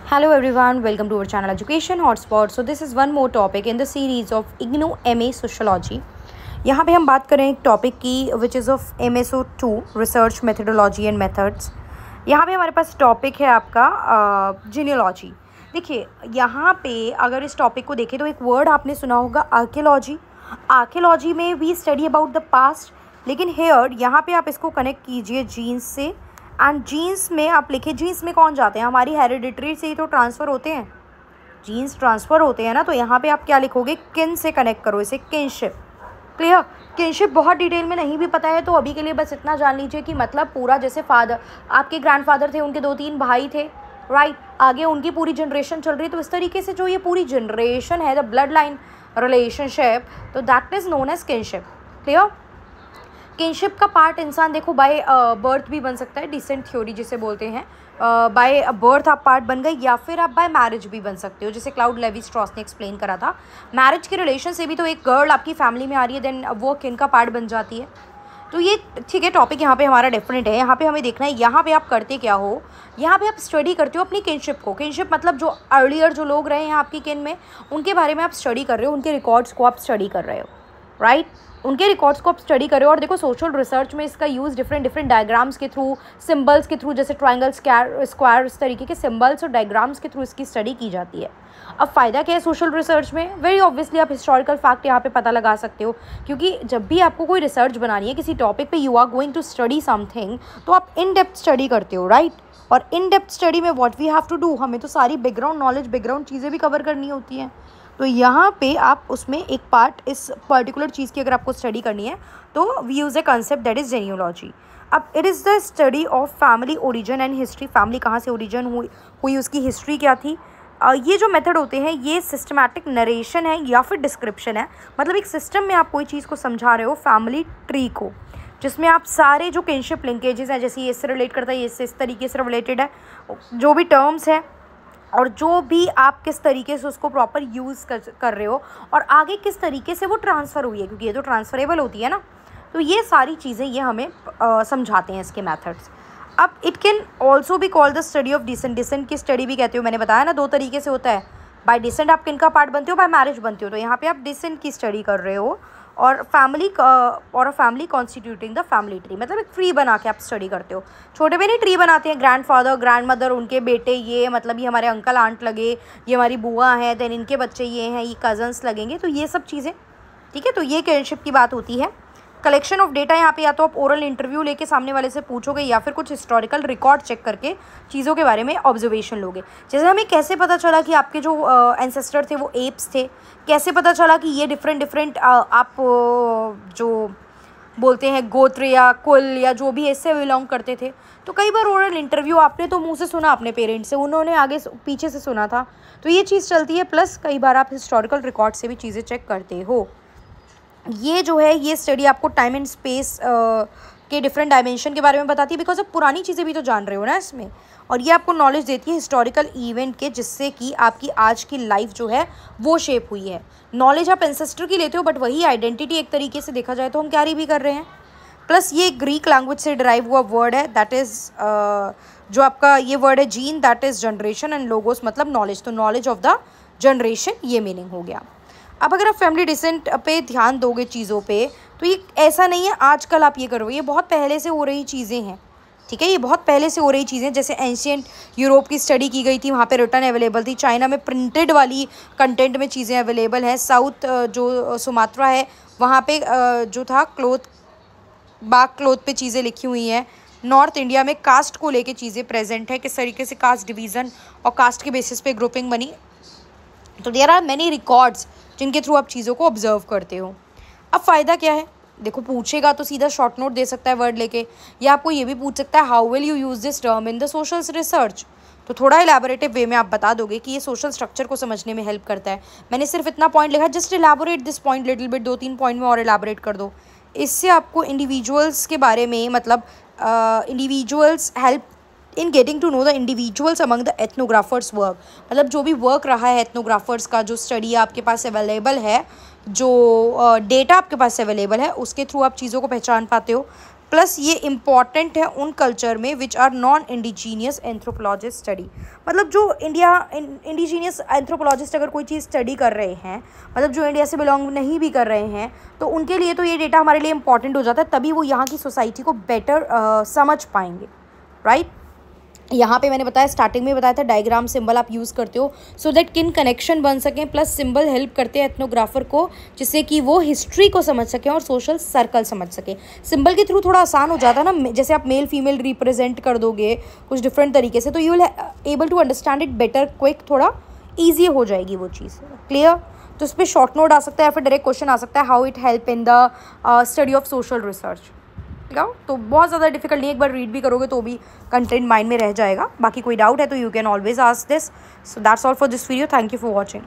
Hello everyone, welcome to our channel Education Hotspot. So this is one more topic in the series of IGNOU MA Sociology. यहाँ पे हम बात करें एक topic की which is of MSO2 research methodology and methods. यहाँ पे हमारे पास टॉपिक है आपका जीनियोलॉजी। देखिए यहाँ पे अगर इस टॉपिक को देखें तो एक वर्ड आपने सुना होगा आर्कियोलॉजी। आर्कियोलॉजी में we study about the past, लेकिन हेयर यहाँ पे आप इसको कनेक्ट कीजिए जीन्स से। एंड जीन्स में आप लिखे, जीन्स में कौन जाते हैं? हमारी हेरिडिटरी से ही तो ट्रांसफ़र होते हैं, जीन्स ट्रांसफ़र होते हैं ना। तो यहाँ पे आप क्या लिखोगे? किन से कनेक्ट करो इसे, किनशिप। क्लियर? किनशिप बहुत डिटेल में नहीं भी पता है तो अभी के लिए बस इतना जान लीजिए कि मतलब पूरा जैसे फादर, आपके ग्रैंडफादर थे, उनके 2-3 भाई थे, राइट, आगे उनकी पूरी जनरेशन चल रही है। तो इस तरीके से जो ये पूरी जनरेशन है, द ब्लड लाइन रिलेशनशिप, तो that is known as kinship. Clear? Kinship का पार्ट इंसान देखो बाय बर्थ भी बन सकता है, डिसेंट थ्योरी जिसे बोलते हैं। बाय बर्थ आप पार्ट बन गए, या फिर आप बाय मैरिज भी बन सकते हो, जैसे क्लाउड लेवी स्ट्रॉस ने एक्सप्लेन करा था। मैरिज के रिलेशन से भी तो एक गर्ल आपकी फैमिली में आ रही है, देन वो किन का पार्ट बन जाती है। तो ये ठीक है, टॉपिक यहाँ पे हमारा डिफरेंट है। यहाँ पे हमें देखना है यहाँ पे आप करते क्या हो। यहाँ पे आप स्टडी करते हो अपनी किनशिप को। किनशिप मतलब जो अर्लियर जो लोग रहे हैं आपकी किन में, उनके बारे में आप स्टडी कर रहे हो, उनके रिकॉर्ड्स को आप स्टडी कर रहे हो, राइट। उनके रिकॉर्ड्स को आप स्टडी करें। और देखो सोशल रिसर्च में इसका यूज़ डिफरेंट डायग्राम्स के थ्रू, सिंबल्स के थ्रू, जैसे ट्रायंगल, स्क्वायर, इस तरीके के सिंबल्स और डायग्राम्स के थ्रू इसकी स्टडी की जाती है। अब फ़ायदा क्या है सोशल रिसर्च में? वेरी ऑब्वियसली आप हिस्टोरिकल फैक्ट यहाँ पे पता लगा सकते हो, क्योंकि जब भी आपको कोई रिसर्च बनानी है किसी टॉपिक पे, you are going to study something, तो आप इन डेप्थ स्टडी करते हो, राइट। और इन डेप्थ स्टडी में what we have to do, हमें तो सारी बैकग्राउंड नॉलेज, बैकग्राउंड चीज़ें भी कवर करनी होती हैं। तो यहाँ पे आप उसमें एक पार्ट, इस पर्टिकुलर चीज़ की अगर आपको स्टडी करनी है तो we use a concept that is genealogy. अब it is the study of family origin and history. Family कहाँ से ओरिजिन हुई, उसकी हिस्ट्री क्या थी। ये जो मेथड होते हैं ये सिस्टमैटिक नरेशन है या फिर डिस्क्रिप्शन है। मतलब एक सिस्टम में आप कोई चीज़ को समझा रहे हो, फैमिली ट्री को, जिसमें आप सारे जो किनशिप लिंकेजेस हैं, जैसे ये इससे रिलेट करता है, ये इससे इस तरीके से रिलेटेड है, जो भी टर्म्स है और जो भी आप किस तरीके से उसको प्रॉपर यूज़ कर रहे हो, और आगे किस तरीके से वो ट्रांसफ़र हुई है, क्योंकि ये तो ट्रांसफरेबल होती है ना। तो ये सारी चीज़ें ये हमें समझाते हैं इसके मेथड्स। अब इट कैन ऑल्सो भी called the study of descent. Descent की स्टडी भी कहते हो, मैंने बताया ना 2 तरीके से होता है। बाय डिसेंट आप किन का पार्ट बनते हो? बाय मैरिज बनते हो। तो यहाँ पे आप डिसेंट की स्टडी कर रहे हो, और family constituting the family tree, मतलब एक ट्री बना के आप स्टडी करते हो। छोटे में नहीं ट्री बनाते हैं, ग्रैंडफादर, ग्रैंडमदर, उनके बेटे, ये मतलब ये हमारे अंकल आंट लगे, ये हमारी बुआ हैं, देन इनके बच्चे ये हैं, ये कज़न्स लगेंगे। तो ये सब चीज़ें, ठीक है। तो ये किनशिप की बात होती है। कलेक्शन ऑफ डेटा, यहाँ पे या तो आप ओरल इंटरव्यू लेके सामने वाले से पूछोगे, या फिर कुछ हिस्टोरिकल रिकॉर्ड चेक करके चीज़ों के बारे में ऑब्जर्वेशन लोगे। जैसे हमें कैसे पता चला कि आपके जो एंसेस्टर थे वो एप्स थे, कैसे पता चला कि ये डिफरेंट आप जो बोलते हैं गोत्र या कुल या जो भी इससे बिलोंग करते थे। तो कई बार ओरल इंटरव्यू आपने तो मुंह से सुना अपने पेरेंट्स से, उन्होंने आगे पीछे से सुना था, तो ये चीज़ चलती है। प्लस कई बार आप हिस्टोरिकल रिकॉर्ड से भी चीज़ें चेक करते हो। ये जो है ये स्टडी आपको टाइम एंड स्पेस के डिफरेंट डायमेंशन के बारे में बताती है, बिकॉज आप पुरानी चीज़ें भी तो जान रहे हो ना इसमें। और ये आपको नॉलेज देती है हिस्टोरिकल इवेंट के, जिससे कि आपकी आज की लाइफ जो है वो शेप हुई है। नॉलेज आप एंसेस्टर की लेते हो, बट वही आइडेंटिटी एक तरीके से देखा जाए तो हम कैरी भी कर रहे हैं। प्लस ये ग्रीक लैंग्वेज से डिराइव हुआ वर्ड है, दैट इज़ जो आपका ये वर्ड है gene, that is generation, and logos मतलब नॉलेज। तो नॉलेज ऑफ द जनरेशन, ये मीनिंग हो गया। अब अगर आप फैमिली डिसेंट पे ध्यान दोगे चीज़ों पे, तो ये ऐसा नहीं है आजकल आप ये करोगे, ये बहुत पहले से हो रही चीज़ें हैं, ठीक है। ये बहुत पहले से हो रही चीज़ें, जैसे एंशियंट यूरोप की स्टडी की गई थी, वहाँ पे रिटर्न अवेलेबल थी। चाइना में प्रिंटेड वाली कंटेंट में चीज़ें अवेलेबल हैं। साउथ जो सुमात्रा है वहाँ पे जो था बाग क्लोथ पे चीज़ें लिखी हुई हैं। नॉर्थ इंडिया में कास्ट को लेके चीज़ें प्रेजेंट है, किस तरीके से कास्ट डिवीज़न और कास्ट के बेसिस पे ग्रुपिंग बनी। तो देयर आर मैनी रिकॉर्ड्स जिनके थ्रू आप चीज़ों को ऑब्जर्व करते हो। अब फ़ायदा क्या है? देखो पूछेगा तो सीधा शॉर्ट नोट दे सकता है वर्ड लेके, या आपको ये भी पूछ सकता है how will you use this term in the social research. तो थोड़ा इलेबोरेटिव वे में आप बता दोगे कि ये सोशल स्ट्रक्चर को समझने में हेल्प करता है। मैंने सिर्फ इतना पॉइंट लिखा, just elaborate this point little bit, 2-3 point में और इलेबोरेट कर दो। इससे आपको इंडिविजुअल्स के बारे में, मतलब individuals help in getting to know the individuals among the ethnographers work. मतलब जो भी वर्क रहा है एथनोग्राफर्स का, जो स्टडी आपके पास अवेलेबल है, जो डेटा आपके पास अवेलेबल है, उसके थ्रू आप चीज़ों को पहचान पाते हो। प्लस ये इम्पॉर्टेंट है उन कल्चर में which are non indigenous anthropologist study. मतलब जो इंडिजीनियस एंथ्रोपोलॉजिस्ट अगर कोई चीज़ स्टडी कर रहे हैं, मतलब जो इंडिया से बिलोंग नहीं भी कर रहे हैं, तो उनके लिए तो ये डेटा हमारे लिए इंपॉर्टेंट हो जाता है, तभी वो यहाँ की सोसाइटी को बेटर समझ पाएंगे, राइट। यहाँ पे मैंने बताया, स्टार्टिंग में बताया था डायग्राम सिंबल आप यूज़ करते हो सो दैट किन कनेक्शन बन सकें, प्लस सिंबल हेल्प करते हैं एथनोग्राफर को जिससे कि वो हिस्ट्री को समझ सकें और सोशल सर्कल समझ सकें। सिंबल के थ्रू थोड़ा आसान हो जाता है ना, जैसे आप मेल फीमेल रिप्रेजेंट कर दोगे कुछ डिफरेंट तरीके से, तो you will able to understand it better, quick, थोड़ा ईजी हो जाएगी वो चीज़। क्लियर? तो इस पर शॉर्ट नोट आ सकता है या फिर डायरेक्ट क्वेश्चन आ सकता है, how it help in the study of social research. तो बहुत ज़्यादा डिफिकल्ट नहीं, एक बार रीड भी करोगे तो भी कंटेंट माइंड में रह जाएगा। बाकी कोई डाउट है तो you can always ask this. So that's all for this video. Thank you for watching.